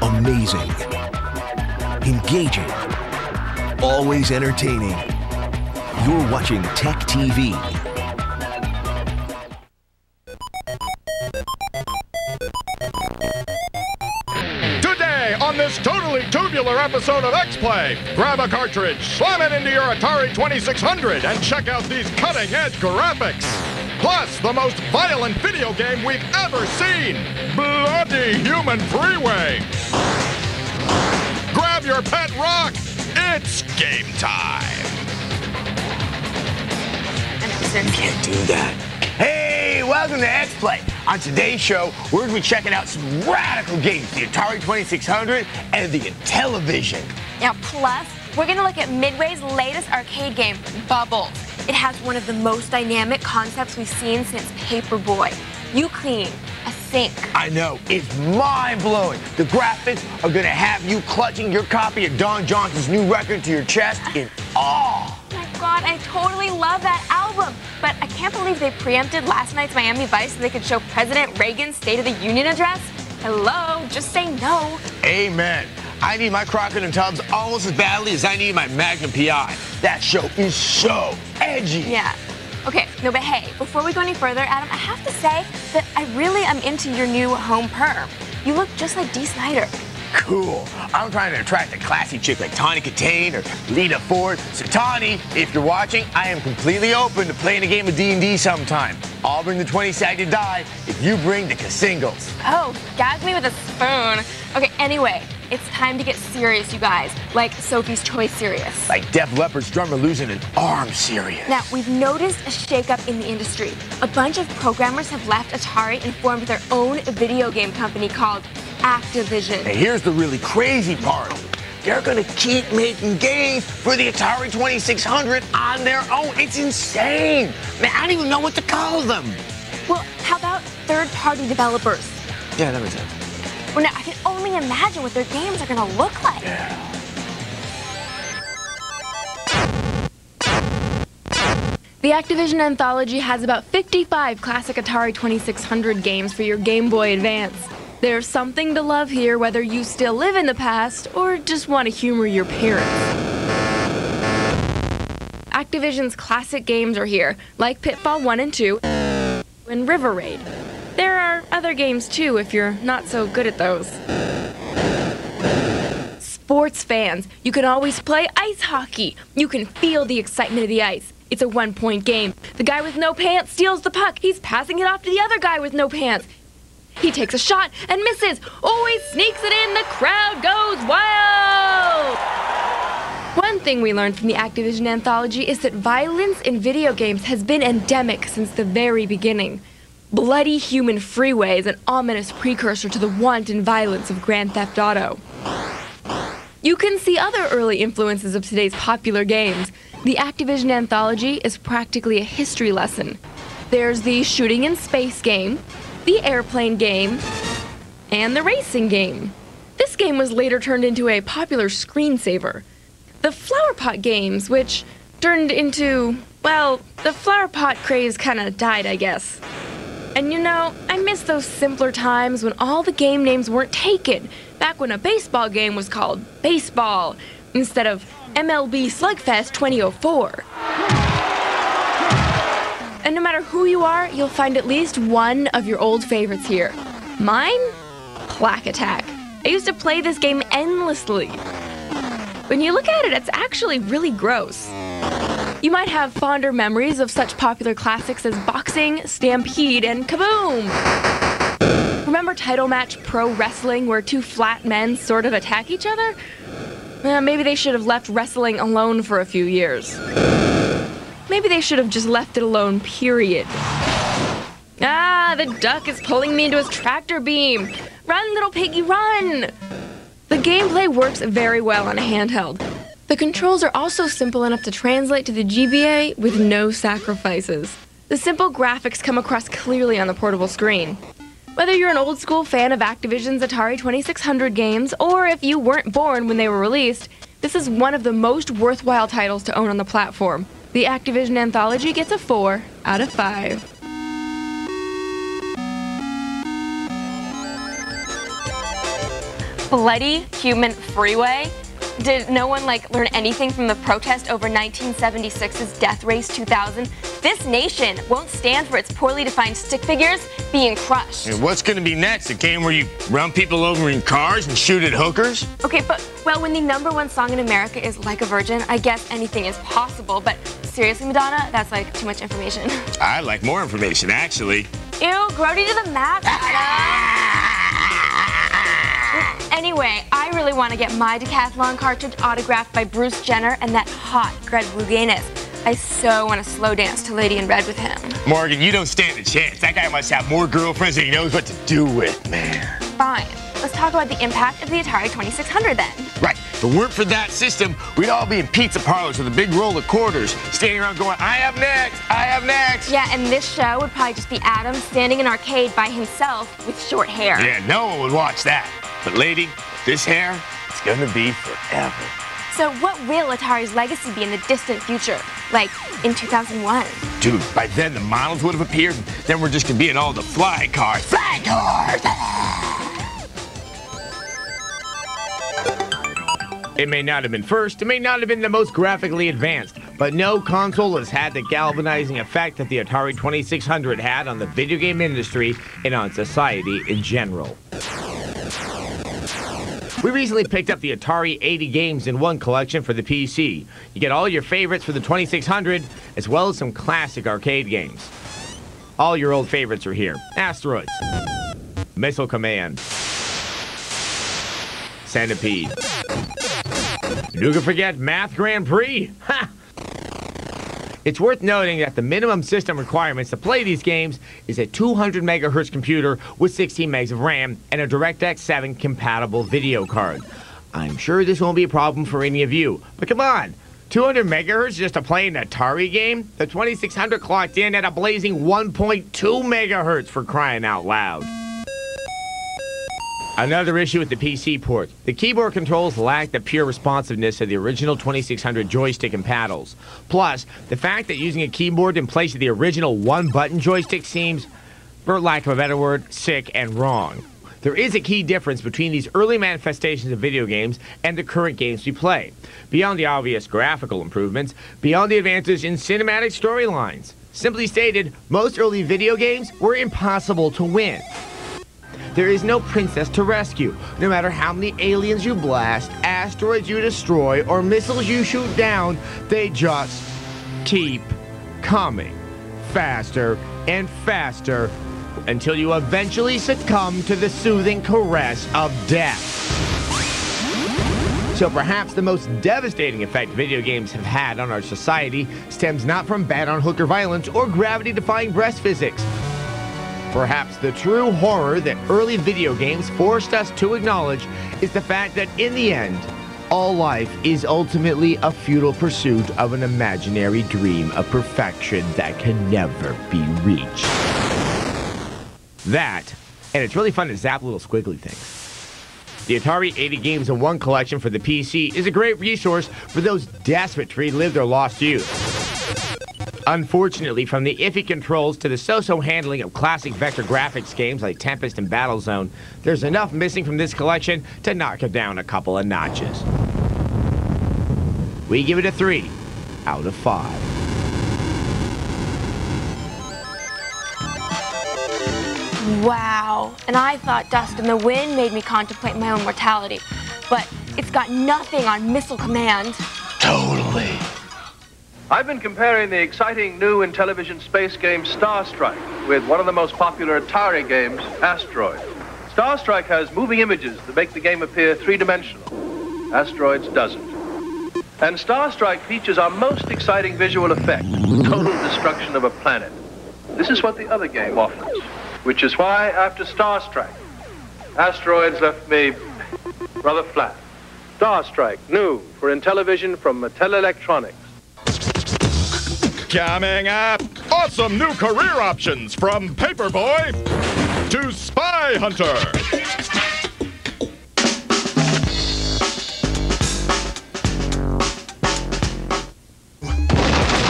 Amazing. Engaging. Always entertaining. You're watching Tech TV. Today, on this totally tubular episode of X-Play, grab a cartridge, slam it into your Atari 2600, and check out these cutting-edge graphics. Plus, the most violent video game we've ever seen, Bloody Human Freeway. Grab your pet rock. It's game time. You can't do that. Hey, welcome to X-Play. On today's show, we're going to be checking out some radical games, the Atari 2600 and the Intellivision. Now, plus, we're going to look at Midway's latest arcade game, Bubbles. It has one of the most dynamic concepts we've seen since Paperboy. You clean a sink. I know, it's mind-blowing. The graphics are going to have you clutching your copy of Don Johnson's new record to your chest in awe. Oh my God, I totally love that album. But I can't believe they preempted last night's Miami Vice so they could show President Reagan's State of the Union address. Hello, just say no. Amen. I need my Crockett and Tubbs almost as badly as I need my Magnum PI. That show is so edgy. Yeah. Okay, no, but hey, before we go any further, Adam, I have to say that I really am into your new home perm. You look just like Dee Snider. Cool. I'm trying to attract a classy chick like Tawny Katane or Lita Ford. So Tawny, if you're watching, I am completely open to playing a game of D&D sometime. I'll bring the 20-sided die if you bring the Casingles. Oh, gag me with a spoon. Okay, anyway, it's time to get serious, you guys. Like Sophie's Choice serious. Like Def Leppard's drummer losing an arm serious. Now, we've noticed a shakeup in the industry. A bunch of programmers have left Atari and formed their own video game company called Activision. And here's the really crazy part. They're going to keep making games for the Atari 2600 on their own. It's insane. Man, I don't even know what to call them. Well, how about third-party developers? Yeah, that makes sense. Well, now, I can only imagine what their games are going to look like. Yeah. The Activision Anthology has about 55 classic Atari 2600 games for your Game Boy Advance. There's something to love here, whether you still live in the past or just want to humor your parents. Activision's classic games are here, like Pitfall 1 and 2 and River Raid. There are other games too if you're not so good at those. Sports fans, you can always play ice hockey. You can feel the excitement of the ice. It's a one-point game. The guy with no pants steals the puck. He's passing it off to the other guy with no pants. He takes a shot and misses. Always sneaks it in. The crowd goes wild. One thing we learned from the Activision Anthology is that violence in video games has been endemic since the very beginning. Bloody Human Freeway is an ominous precursor to the wanton violence of Grand Theft Auto. You can see other early influences of today's popular games. The Activision Anthology is practically a history lesson. There's the shooting in space game, the airplane game, and the racing game. This game was later turned into a popular screensaver. The Flower Pot games, which turned into, well, the Flower Pot craze kinda died, I guess. And you know, I miss those simpler times when all the game names weren't taken, back when a baseball game was called Baseball, instead of MLB Slugfest 2004. And no matter who you are, you'll find at least one of your old favorites here. Mine? Plaque Attack. I used to play this game endlessly. When you look at it, it's actually really gross. You might have fonder memories of such popular classics as Boxing, Stampede, and Kaboom! Remember Title Match Pro Wrestling, where two flat men sort of attack each other? Maybe they should have left wrestling alone for a few years. Maybe they should have just left it alone, period. Ah, the duck is pulling me into his tractor beam. Run, little piggy, run! The gameplay works very well on a handheld. The controls are also simple enough to translate to the GBA with no sacrifices. The simple graphics come across clearly on the portable screen. Whether you're an old school fan of Activision's Atari 2600 games, or if you weren't born when they were released, this is one of the most worthwhile titles to own on the platform. The Activision Anthology gets a 4 out of 5. Bloody Human Freeway? Did no one learn anything from the protest over 1976's Death Race 2000? This nation won't stand for its poorly defined stick figures being crushed. And what's going to be next? A game where you run people over in cars and shoot at hookers? Okay, but, well, when the #1 song in America is Like a Virgin, I guess anything is possible. But seriously, Madonna, that's too much information. I'd like more information, actually. Ew, grody to the map, Adam. Anyway, I really want to get my decathlon cartridge autographed by Bruce Jenner and that hot Greg Louganis. I so want to slow dance to Lady in Red with him. Morgan, you don't stand a chance. That guy must have more girlfriends than he knows what to do with, man. Fine. Let's talk about the impact of the Atari 2600 then. Right. If it weren't for that system, we'd all be in pizza parlors with a big roll of quarters, standing around going, I have next, I have next. Yeah, and this show would probably just be Adam standing in an arcade by himself with short hair. Yeah, no one would watch that. But lady, this hair, it's gonna be forever. So what will Atari's legacy be in the distant future? Like in 2001? Dude, by then the models would have appeared, and then we're just gonna be in all the fly cars. Fly cars! It may not have been first, it may not have been the most graphically advanced, but no console has had the galvanizing effect that the Atari 2600 had on the video game industry and on society in general. We recently picked up the Atari 80 games in one collection for the PC. You get all your favorites for the 2600, as well as some classic arcade games. All your old favorites are here. Asteroids, Missile Command, Centipede. And who can forget Math Grand Prix? Ha! It's worth noting that the minimum system requirements to play these games is a 200 megahertz computer with 16 megs of RAM and a DirectX 7 compatible video card. I'm sure this won't be a problem for any of you, but come on, 200 megahertz just to play an Atari game? The 2600 clocked in at a blazing 1.2 megahertz for crying out loud. Another issue with the PC port. The keyboard controls lack the pure responsiveness of the original 2600 joystick and paddles. Plus, the fact that using a keyboard in place of the original one-button joystick seems, for lack of a better word, sick and wrong. There is a key difference between these early manifestations of video games and the current games we play. Beyond the obvious graphical improvements, beyond the advances in cinematic storylines. Simply stated, most early video games were impossible to win. There is no princess to rescue. No matter how many aliens you blast, asteroids you destroy, or missiles you shoot down, they just keep coming. Faster and faster until you eventually succumb to the soothing caress of death. So perhaps the most devastating effect video games have had on our society stems not from bad-on-hooker violence or gravity-defying breast physics. Perhaps the true horror that early video games forced us to acknowledge is the fact that in the end, all life is ultimately a futile pursuit of an imaginary dream of perfection that can never be reached. That, and it's really fun to zap little squiggly things. The Atari 80 games in one collection for the PC is a great resource for those desperate to relive their lost youth. Unfortunately, from the iffy controls to the so-so handling of classic vector graphics games like Tempest and Battlezone, there's enough missing from this collection to knock it down a couple of notches. We give it a 3 out of 5. Wow. And I thought Dust in the Wind made me contemplate my own mortality. But it's got nothing on Missile Command. Totally. I've been comparing the exciting new Intellivision space game Star Strike with one of the most popular Atari games, Asteroid. Star Strike has moving images that make the game appear three-dimensional. Asteroids doesn't. And Star Strike features our most exciting visual effect, total destruction of a planet. This is what the other game offers, which is why, after Star Strike, Asteroids left me rather flat. Star Strike, new for Intellivision from Mattel Electronics. Coming up, awesome new career options from Paperboy to Spy Hunter.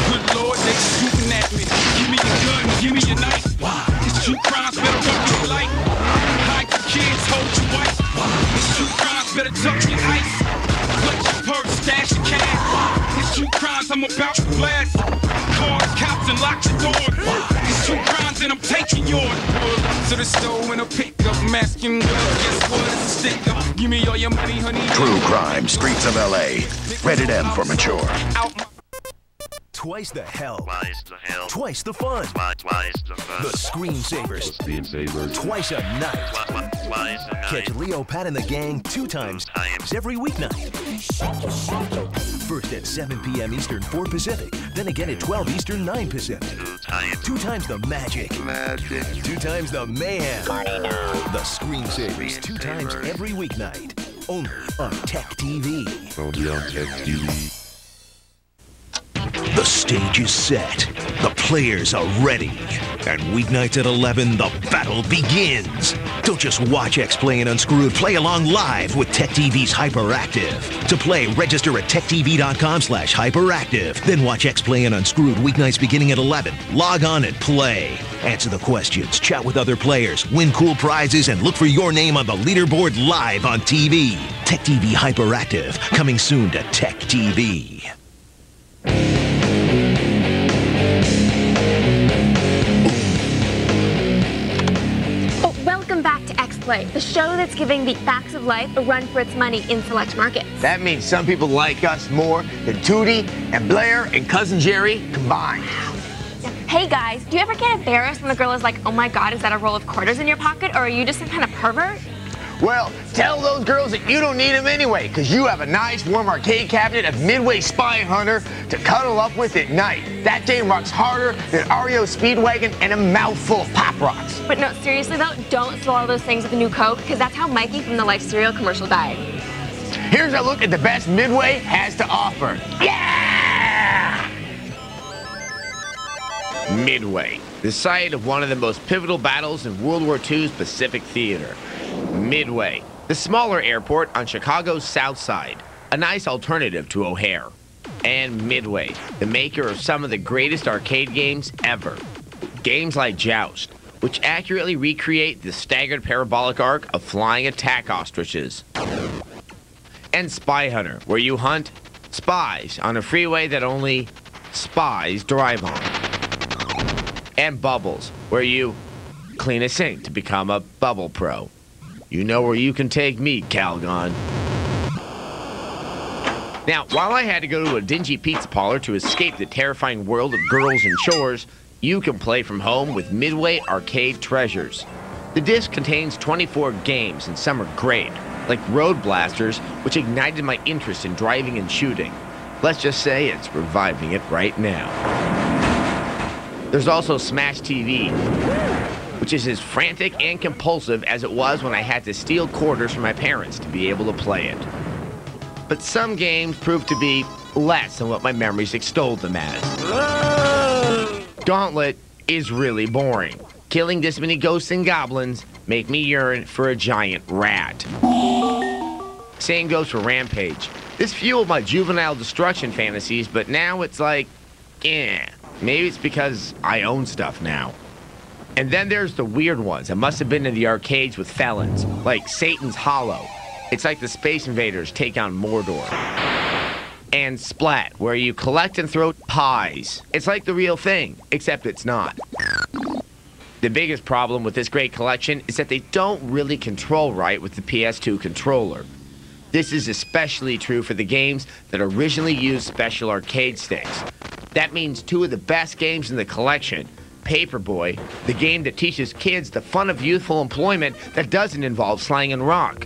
Good Lord, they shooting at me. Give me your gun, give me your knife. It's true crimes, better run your light. Hide the kids, hold your wife. It's true crimes. better tuck your ice. Clutch your purse, stash your cash. It's 2 crimes, I'm about to blast. Cars, cops, and lock your door. It's 2 crimes and I'm taking yours. To the store in a pickup, masking girl. Guess what? It's a stick up. Give me all your money, honey. True Crime, Streets of LA. Rated M for mature. Twice the hell. Twice the hell. Twice the fun. Twice the fun. The Screensavers. Twice a night. Twice a night. Catch Leo, Pat, and the gang 2 times every weeknight. First at 7 p.m. Eastern, 4 Pacific. Then again at 12 Eastern, 9 Pacific. 2 times the magic. 2 times the mayhem. The Screensavers 2 times every weeknight. Only on Tech TV. Only on Tech TV. The stage is set. The players are ready. And weeknights at 11, the battle begins. Don't just watch X-Play and Unscrewed. Play along live with Tech TV's Hyperactive. To play, register at techtv.com/hyperactive. Then watch X-Play and Unscrewed weeknights beginning at 11. Log on and play. Answer the questions, chat with other players, win cool prizes, and look for your name on the leaderboard live on TV. Tech TV Hyperactive, coming soon to Tech TV. Welcome back to X-Play, the show that's giving the facts of life a run for its money in select markets. That means some people like us more than Tootie and Blair and Cousin Jerry combined. Hey guys, do you ever get embarrassed when the girl is like, oh my god, is that a roll of quarters in your pocket, or are you just some kind of pervert? Well, tell those girls that you don't need them anyway, because you have a nice warm arcade cabinet of Midway Spy Hunter to cuddle up with at night. That game rocks harder than REO Speedwagon and a mouthful of Pop Rocks. But no, seriously though, don't swallow those things with a new Coke, because that's how Mikey from the Life cereal commercial died. Here's a look at the best Midway has to offer. Yeah! Midway, the site of one of the most pivotal battles in World War II's Pacific Theater. Midway, the smaller airport on Chicago's South Side, a nice alternative to O'Hare. And Midway, the maker of some of the greatest arcade games ever. Games like Joust, which accurately recreate the staggered parabolic arc of flying attack ostriches. And Spy Hunter, where you hunt spies on a freeway that only spies drive on. And Bubbles, where you clean a sink to become a bubble pro. You know where you can take me, Calgon. Now, while I had to go to a dingy pizza parlor to escape the terrifying world of girls and chores, you can play from home with Midway Arcade Treasures. The disc contains 24 games, and some are great, like Road Blasters, which ignited my interest in driving and shooting. Let's just say it's reviving it right now. There's also Smash TV, which is as frantic and compulsive as it was when I had to steal quarters from my parents to be able to play it. But some games proved to be less than what my memories extolled them as. Gauntlet is really boring. Killing this many ghosts and goblins make me yearn for a giant rat. Same goes for Rampage. This fueled my juvenile destruction fantasies, but now it's like, maybe it's because I own stuff now. And then there's the weird ones that must have been in the arcades with felons, like Satan's Hollow. It's like the Space Invaders take on Mordor. And Splat, where you collect and throw pies. It's like the real thing, except it's not. The biggest problem with this great collection is that they don't really control right with the PS2 controller. This is especially true for the games that originally used special arcade sticks. That means 2 of the best games in the collection, Paperboy, the game that teaches kids the fun of youthful employment that doesn't involve slang and rock.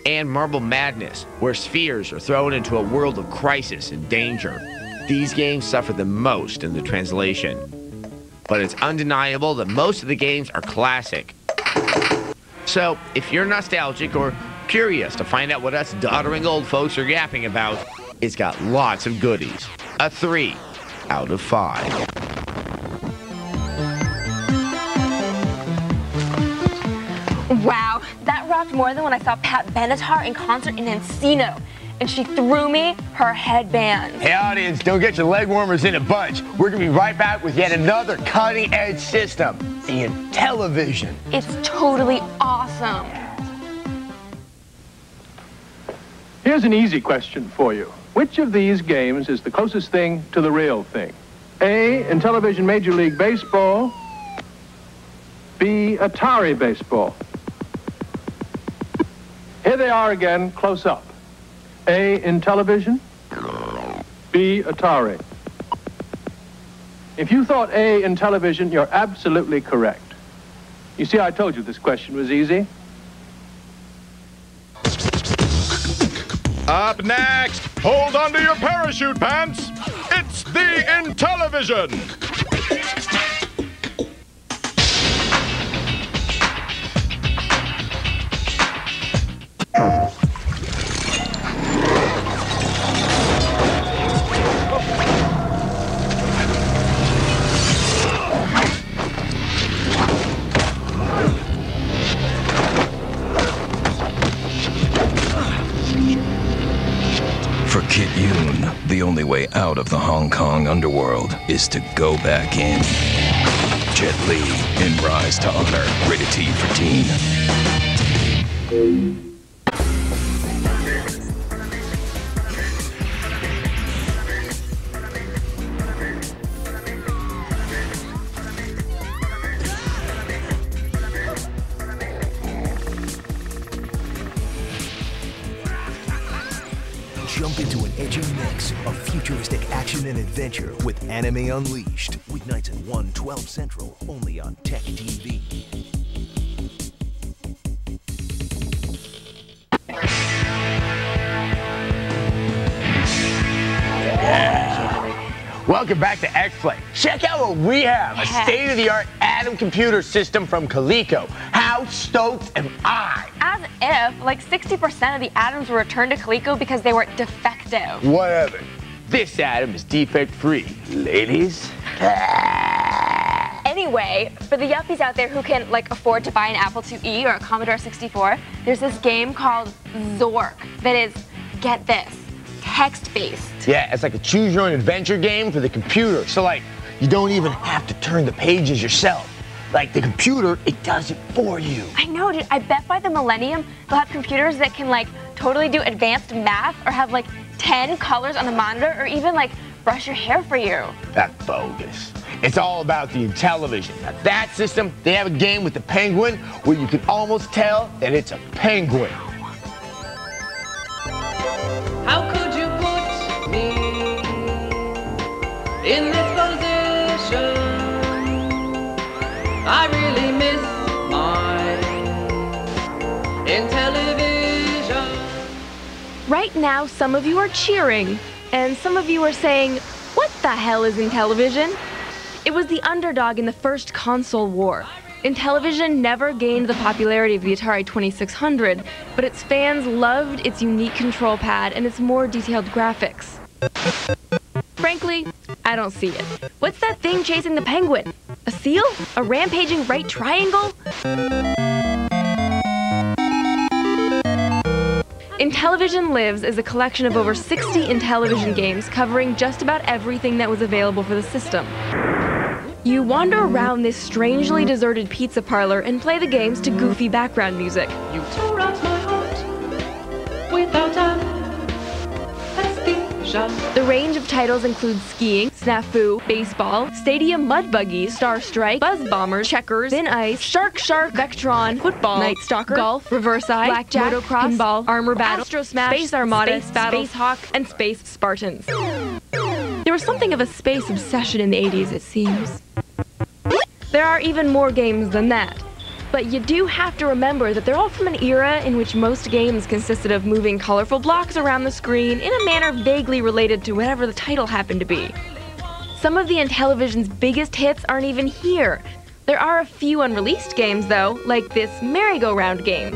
And Marble Madness, where spheres are thrown into a world of crisis and danger. These games suffer the most in the translation. But it's undeniable that most of the games are classic. So, if you're nostalgic or curious to find out what us doddering old folks are yapping about, it's got lots of goodies. A 3 out of 5. Wow, that rocked more than when I saw Pat Benatar in concert in Encino. And she threw me her headband. Hey audience, don't get your leg warmers in a bunch. We're gonna be right back with yet another cutting edge system, the Intellivision. It's totally awesome. Here's an easy question for you. Which of these games is the closest thing to the real thing? A, Intellivision Major League Baseball. B, Atari Baseball. Here they are again, close up. A, Intellivision. B, Atari. If you thought A, Intellivision, you're absolutely correct. You see, I told you this question was easy. Up next, hold on to your parachute pants. It's the Intellivision. For Kit Yoon, the only way out of the Hong Kong underworld is to go back in. Jet Li in Rise to Honor, rated T for teen. Jump into an edgy mix of futuristic action and adventure with Anime Unleashed. Weeknights at 1:12 Central, only on Tech TV. Welcome back to X-Play. Check out what we have, a state-of-the-art Atom computer system from Coleco. How stoked am I? As if, like 60% of the atoms were returned to Coleco because they were defective. Whatever. This Atom is defect-free, ladies. Anyway, for the yuppies out there who can like afford to buy an Apple IIe or a Commodore 64, there's this game called Zork that is, get this, text-based. Yeah, it's like a choose-your-own-adventure game for the computer. So, like, you don't even have to turn the pages yourself. Like, the computer, it does it for you. I know, dude. I bet by the millennium, they'll have computers that can, like, totally do advanced math or have, like, 10 colors on the monitor or even, like, brush your hair for you. That's bogus. It's all about the Intellivision. Now, that system, they have a game with the penguin where you can almost tell that it's a penguin. How could you put me in this position? I really miss my Intellivision. Right now, some of you are cheering, and some of you are saying, what the hell is Intellivision? It was the underdog in the first console war. Intellivision never gained the popularity of the Atari 2600, but its fans loved its unique control pad and its more detailed graphics. Frankly, I don't see it. What's that thing chasing the penguin? A seal? A rampaging right triangle? Intellivision Lives is a collection of over 60 Intellivision games covering just about everything that was available for the system. You wander around this strangely deserted pizza parlor and play the games to goofy background music. You tore out my heart without anesthesia. The range of titles includes skiing, snafu, baseball, stadium mud buggies, Star Strike, Buzz Bombers, checkers, thin ice, shark, Vectron, football, Night Stalker, golf, reverse eye, blackjack, motocross, pinball, armor battle, Astro Smash, Space Armada, Space Battle, Space Hawk, and Space Spartans. There was something of a space obsession in the 80s, it seems. There are even more games than that. But you do have to remember that they're all from an era in which most games consisted of moving colorful blocks around the screen in a manner vaguely related to whatever the title happened to be. Some of the Intellivision's biggest hits aren't even here. There are a few unreleased games, though, like this merry-go-round game.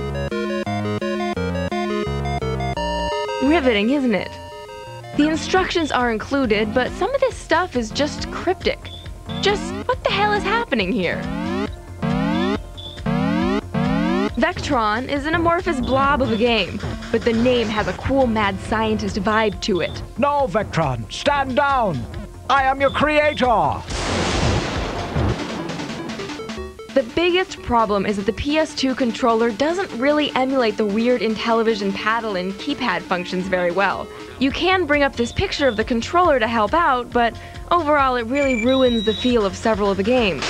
Riveting, isn't it? The instructions are included, but some of this stuff is just cryptic. Just what the hell is happening here? Vectron is an amorphous blob of a game, but the name has a cool mad scientist vibe to it. No, Vectron, stand down! I am your creator! The biggest problem is that the PS2 controller doesn't really emulate the weird Intellivision paddle and keypad functions very well. You can bring up this picture of the controller to help out, but overall it really ruins the feel of several of the games.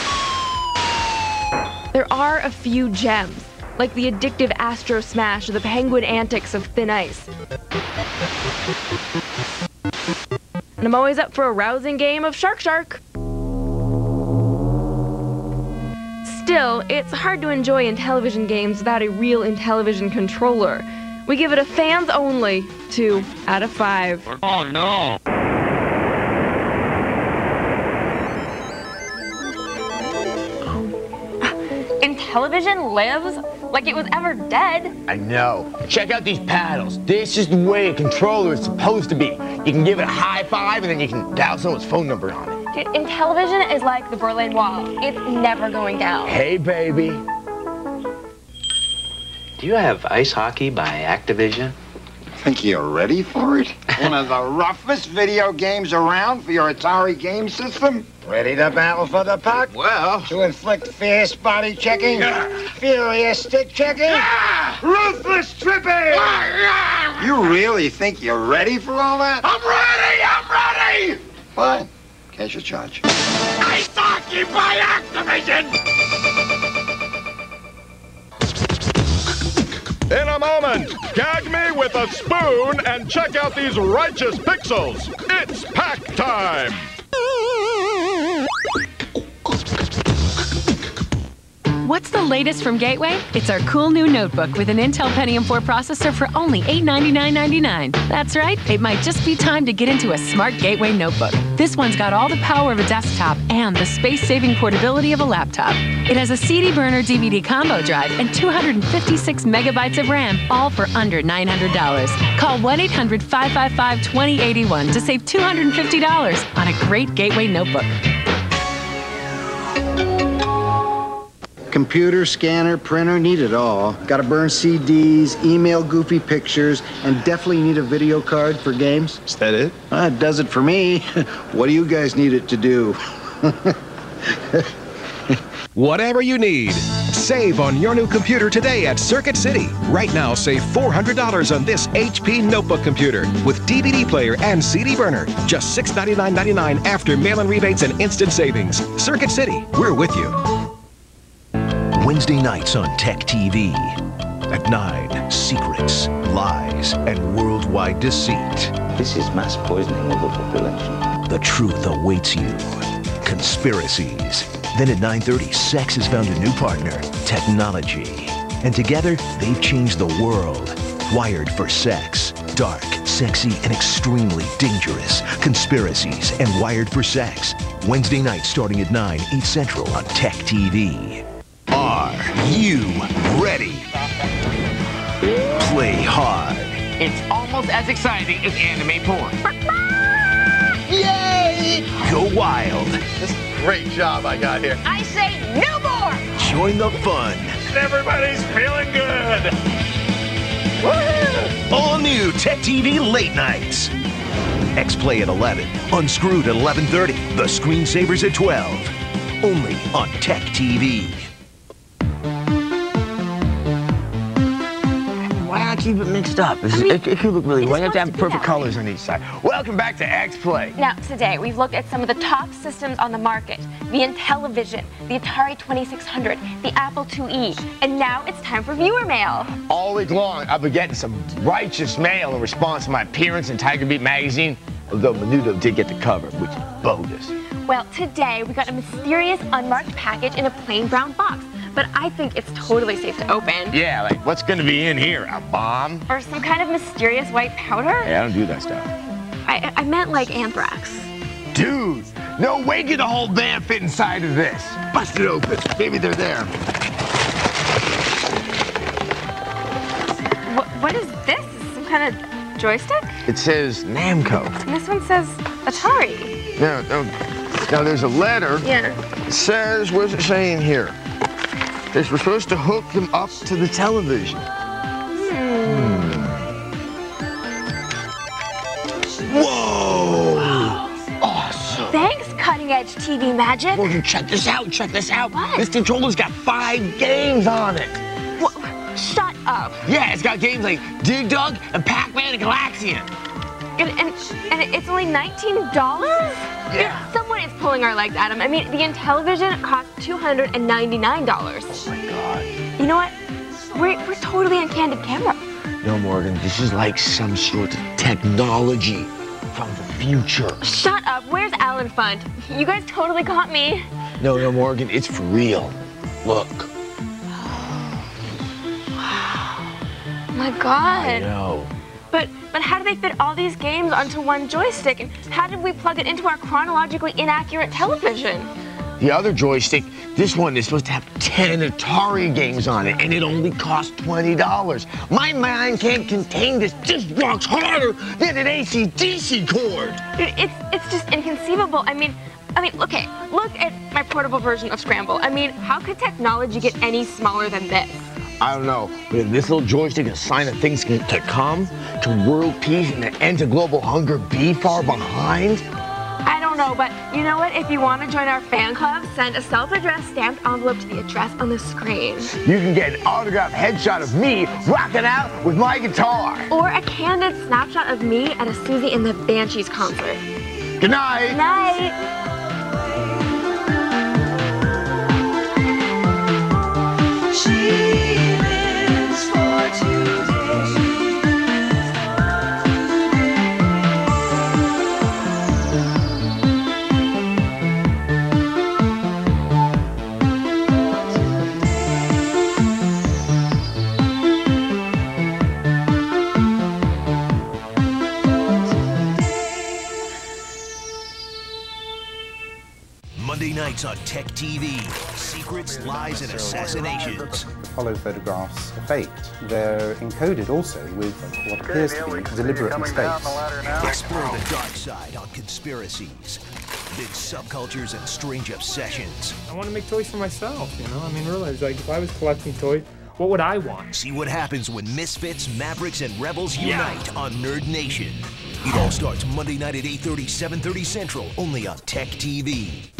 There are a few gems, like the addictive Astro Smash or the penguin antics of Thin Ice. And I'm always up for a rousing game of Shark Shark. Still, it's hard to enjoy Intellivision games without a real Intellivision controller. We give it a fans only 2 out of 5. Oh no! Intellivision lives like it was ever dead. I know. Check out these paddles. This is the way a controller is supposed to be. You can give it a high five and then you can dial someone's phone number on it. Dude, Intellivision is like the Berlin Wall. It's never going down. Hey, baby. Do you have ice hockey by Activision? Think you're ready for it? One of the roughest video games around for your Atari game system? Ready to battle for the puck? Well... To inflict fierce body checking? Furious stick checking? Ruthless tripping? You really think you're ready for all that? I'm ready! Fine. Cash your charge. Ice hockey by Activision! In a moment, gag me with a spoon and check out these righteous pixels. It's pack time! What's the latest from Gateway? It's our cool new notebook with an Intel Pentium 4 processor for only $899.99. That's right, it might just be time to get into a smart Gateway notebook. This one's got all the power of a desktop and the space-saving portability of a laptop. It has a CD burner DVD combo drive and 256 megabytes of RAM, all for under $900. Call 1-800-555-2081 to save $250 on a great Gateway notebook. Computer, scanner, printer, need it all. Gotta burn CDs, email goofy pictures, and definitely need a video card for games. Is that it? It does it for me. What do you guys need it to do? Whatever you need, save on your new computer today at Circuit City. Right now, save $400 on this HP Notebook computer with DVD player and CD burner. Just $699.99 after mail-in rebates and instant savings. Circuit City, we're with you. Wednesday nights on Tech TV. At 9, secrets, lies, and worldwide deceit. This is mass poisoning of the population. The truth awaits you. Conspiracies. Then at 9:30, sex has found a new partner, technology. And together, they've changed the world. Wired for sex. Dark, sexy, and extremely dangerous. Conspiracies and Wired for Sex. Wednesday night starting at 9, 8 Central on Tech TV. Are you ready? Play hard. It's almost as exciting as anime porn. Yay! Go wild. This is a great job I got here. I say no more! Join the fun. Everybody's feeling good. Woo! All new Tech TV late nights. X-Play at 11, Unscrewed at 11:30, The Screensavers at 12. Only on Tech TV. Why not keep it mixed up? It could look really. Why do you have to have perfect colors on each side? Welcome back to X-Play. Now, today we've looked at some of the top systems on the market. The Intellivision, the Atari 2600, the Apple IIe, and now it's time for viewer mail. All week long, I've been getting some righteous mail in response to my appearance in Tiger Beat magazine, although Menudo did get the cover, which is bogus. Well, today we got a mysterious unmarked package in a plain brown box. But I think it's totally safe to open. Yeah, like, what's gonna be in here? A bomb? Or some kind of mysterious white powder? Hey, I don't do that stuff. I meant like anthrax. Dude, no way could the whole band fit inside of this. Bust it open. Maybe they're there. What is this? Is this some kind of joystick? It says Namco. And this one says Atari. No, there's a letter. Yeah. It says, what does it say in here? We're supposed to hook them up to the television. Whoa! Awesome. Thanks, cutting edge TV magic? Morgan, check this out, check this out. What? This controller's got 5 games on it. What? Shut up. Yeah, it's got games like Dig Dug and Pac-Man and Galaxian. And it's only $19? Yeah. Someone is pulling our legs, Adam. I mean, the Intellivision costs $299. Oh my God. You know what? We're totally on Candid Camera. No, Morgan, this is like some sort of technology from the future. Shut up. Where's Alan Fund? You guys totally caught me. No, Morgan, it's for real. Look. Oh my God. I know. But how do they fit all these games onto one joystick? And how did we plug it into our chronologically inaccurate television? The other joystick, this one is supposed to have 10 Atari games on it, and it only costs $20. My mind can't contain this. This rocks harder than an AC/DC cord. Dude, it's just inconceivable. I mean, look at my portable version of Scramble. I mean, how could technology get any smaller than this? I don't know, but if this little joystick is a sign of things to come, to world peace and an end to global hunger be far behind? I don't know, but you know what? If you want to join our fan club, send a self-addressed stamped envelope to the address on the screen. You can get an autographed headshot of me rocking out with my guitar. Or a candid snapshot of me at a Susie and the Banshees concert. Good night. Good night. Monday nights on Tech TV. Secrets, lies, and assassinations. Apollo photographs are faked. They're encoded also with what appears to be deliberate mistakes. Explore the dark side on conspiracies, big subcultures, and strange obsessions. I want to make toys for myself, you know? I mean, really, like, if I was collecting toys, what would I want? See what happens when misfits, mavericks, and rebels unite on Nerd Nation. It all starts Monday night at 8:30, 7:30 Central, only on Tech TV.